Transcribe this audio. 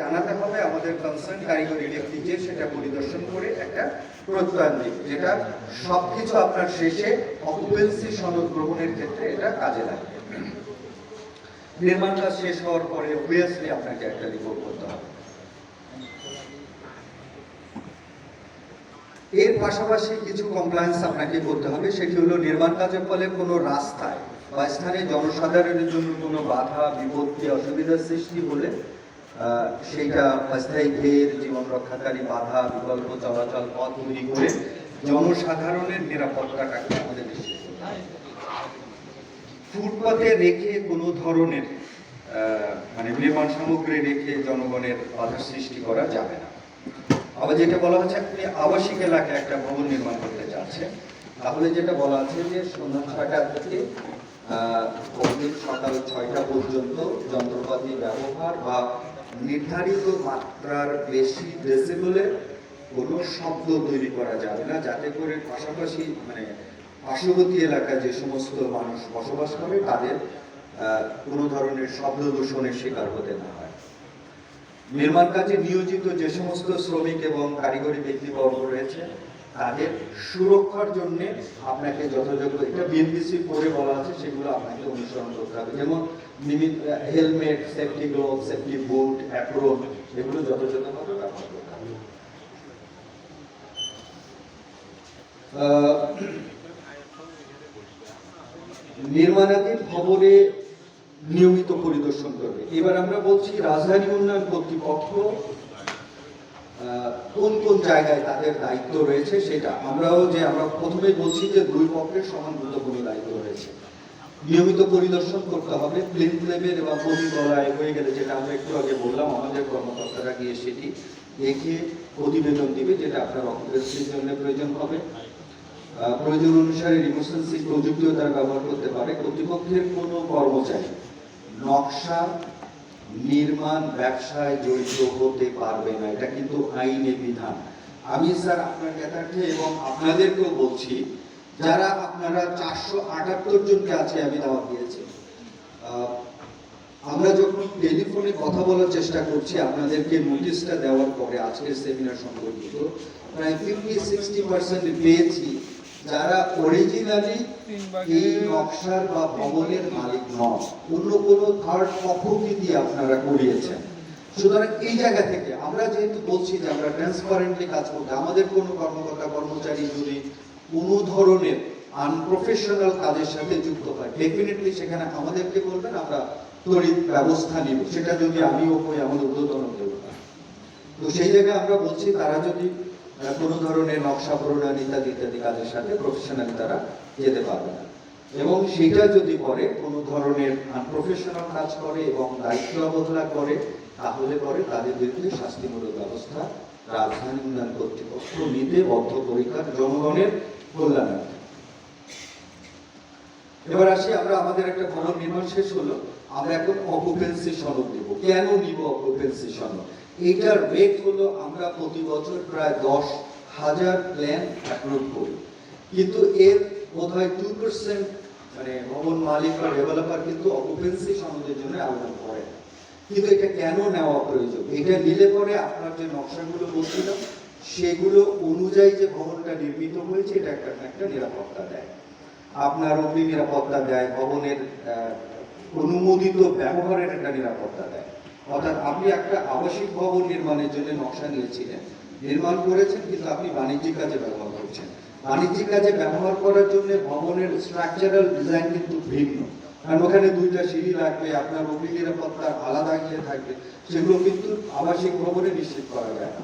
জানাতে হবে আমাদের কনসার্ন কারিগরি ব্যক্তি যে সেটা পরিদর্শন করে একটা প্রত্যয়ন দিবে, যেটা সবকিছু আপনার শেষে অকুপেন্সি সনদ গ্রহণের ক্ষেত্রে এটা কাজে লাগবে। নির্মাণ কাজ শেষ হওয়ার পরে অবভিয়াসলি আপনাকে একটা রিপোর্ট করতে হবে। এর পাশাপাশি কিছু কমপ্লায়েন্স আপনাকে করতে হবে, সেটি হলো নির্মাণ কাজের ফলে কোনো রাস্তায় বা স্থানে জনসাধারণের জন্য কোনো বাধা বিপত্তি অসুবিধার সৃষ্টি হলে সেইটা অস্থায়ী ঘের জীবন রক্ষাকারী বাধা বিকল্প চলাচল পথ তৈরি করে জনসাধারণের নিরাপত্তাটাকে আমাদের নিশ্চিত করতে হবে। ফুটপাতে রেখে কোনো ধরনের নির্মাণ সামগ্রী রেখে জনগণের বাধা সৃষ্টি করা যাবে না। আবার যেটা বলা হচ্ছে আপনি আবাসিক এলাকায় একটা ভবন নির্মাণ করতে চাচ্ছেন, তাহলে যেটা বলা আছে যে সন্ধ্যা 6টা থেকে সকাল 6টা পর্যন্ত যন্ত্রপাতি ব্যবহার বা নির্ধারিত মাত্রার বেশি ডেসিবেলের কোনো শব্দ তৈরি করা যাবে না, যাতে করে পাশাপাশি পার্শ্ববর্তী এলাকায় যে সমস্ত মানুষ বসবাস করে তাদের কোনো ধরনের শব্দ দূষণের শিকার হতে না হয়। নির্মাণ কাজে নিয়োজিত যে সমস্ত শ্রমিক এবং কারিগরি ব্যক্তিবর্গ রয়েছে তাদের সুরক্ষার জন্য আপনাকে যথাযোগ্য, এটা বিএনপিসি পরে বলা আছে, সেগুলো আপনাকে অনুসরণ করতে হবে। যেমন হেলমেট, সেফটি গ্লোভ, সেফটি বুট, অ্যাপ্রন, এগুলো যথাযথভাবে ব্যবহার করতে হবে। নির্মাণাধীন ভবনে নিয়মিত পরিদর্শন করবে। এবার আমরা বলছি রাজধানী উন্নয়ন কর্তৃপক্ষ কোন কোন জায়গায় তাদের দায়িত্ব রয়েছে সেটা আমরা প্রথমেই বলছি যে দুই পক্ষের সমান গুরুত্বপূর্ণ দায়িত্ব রয়েছে। নিয়মিত পরিদর্শন করতে হবে, প্লিন্থ লেভেল এবং প্রতি তলায় হয়ে গেলে, যেটা আমরা একটু আগে বললাম, আমাদের কর্মকর্তারা গিয়ে সেটি দেখে প্রতিবেদন দিবে, যেটা আপনার অকুপেন্সির জন্য প্রয়োজন হবে। প্রয়োজন অনুসারে রিমোশনসি প্রযুক্তিও তারা ব্যবহার করতে পারে। কর্তৃপক্ষের কোনো কর্মচারী নকশা নির্মাণ ব্যবসায় জড়িত হতে পারবে না, এটা কিন্তু আইনে বিধান। আমি স্যার আপনার জ্ঞাতার্থে এবং আপনাদেরকেও বলছি, যারা আপনারা 478 জনকে আছে আমি দাওয়াত দিয়েছি, আমরা যখন টেলিফোনে কথা বলার চেষ্টা করছি আপনাদেরকে নোটিশটা দেওয়ার পরে আজকের সেমিনার সম্পর্কিত প্রায় 50-60% পেয়েছি যারা অরিজিনালি এই নকশার বা ভবনের মালিক নন, অন্য কোনো থার্ড পক্ষকে দিয়ে আপনারা করিয়েছেন। সুতরাং এই জায়গা থেকে আমরা যেহেতু বলছি যে আমরা ট্রান্সপারেন্টলি কাজ করতে, আমাদের কোনো কর্মকর্তা কর্মচারী যদি কোনো ধরনের আনপ্রফেশনাল কাজের সাথে যুক্ত হয়, ডেফিনেটলি সেখানে আমাদেরকে বলবেন, আমরা তড়িৎ ব্যবস্থা নিব। সেটা যদি আমিও কই, আমাদের ঊর্ধ্বতন কেউ না। তো সেই জায়গায় আমরা বলছি তারা যদি কোনো ধরনের নকশা প্রণয়ন ইত্যাদি ইত্যাদি কাজের সাথে প্রফেশনালি তারা যেতে পারবে না, এবং সেটা যদি করে কোনো ধরনের আনপ্রফেশনাল কাজ করে এবং দায়িত্ব অবহেলা করে, তাহলে পরে তাদের বিরুদ্ধে শাস্তিমূলক ব্যবস্থা রাজধানী উন্নয়ন কর্তৃপক্ষ নিতে বদ্ধপরিকর, জনগণের কল্যাণার্থে। এবার আসি, আমরা আমাদের একটা ভবন নির্মাণ শেষ হলো, আমরা এখন অকুপেন্সি সনদ দেব। কেন নিব অকুপেন্সি সনদ? এইটার রেট হলো, আমরা প্রতি বছর প্রায় 10,000 প্ল্যান অ্যাপ্রুভ করি, কিন্তু এর বোধহয় 2% ভবন মালিক বা ডেভেলপার কিন্তু অকুপেন্সি সনদের জন্য আবেদন করে। কিন্তু এটা কেন নেওয়া প্রয়োজন? এটা নিলে পরে আপনার যে নকশাগুলো বলছিলাম সেগুলো অনুযায়ী যে ভবনটা নির্মিত হয়েছে এটা একটা নিরাপত্তা দেয়, আপনার অগ্নি নিরাপত্তা দেয়, ভবনের অনুমোদিত ব্যবহারের একটা নিরাপত্তা দেয়। অর্থাৎ আপনি একটা আবাসিক ভবন নির্মাণের জন্য নকশা নিয়েছিলেন, নির্মাণ করেছেন, কিন্তু আপনি বাণিজ্যিক কাজে ব্যবহার করছেন। বাণিজ্যিক কাজে ব্যবহার করার জন্য ভবনের স্ট্রাকচারাল ডিজাইন কিন্তু ভিন্ন, কারণ ওখানে 2টা সিঁড়ি লাগবে, আপনার অগ্নি নিরাপত্তা আলাদা গিয়ে থাকবে, সেগুলো কিন্তু আবাসিক ভবনে নিশ্চিত করা যায় না।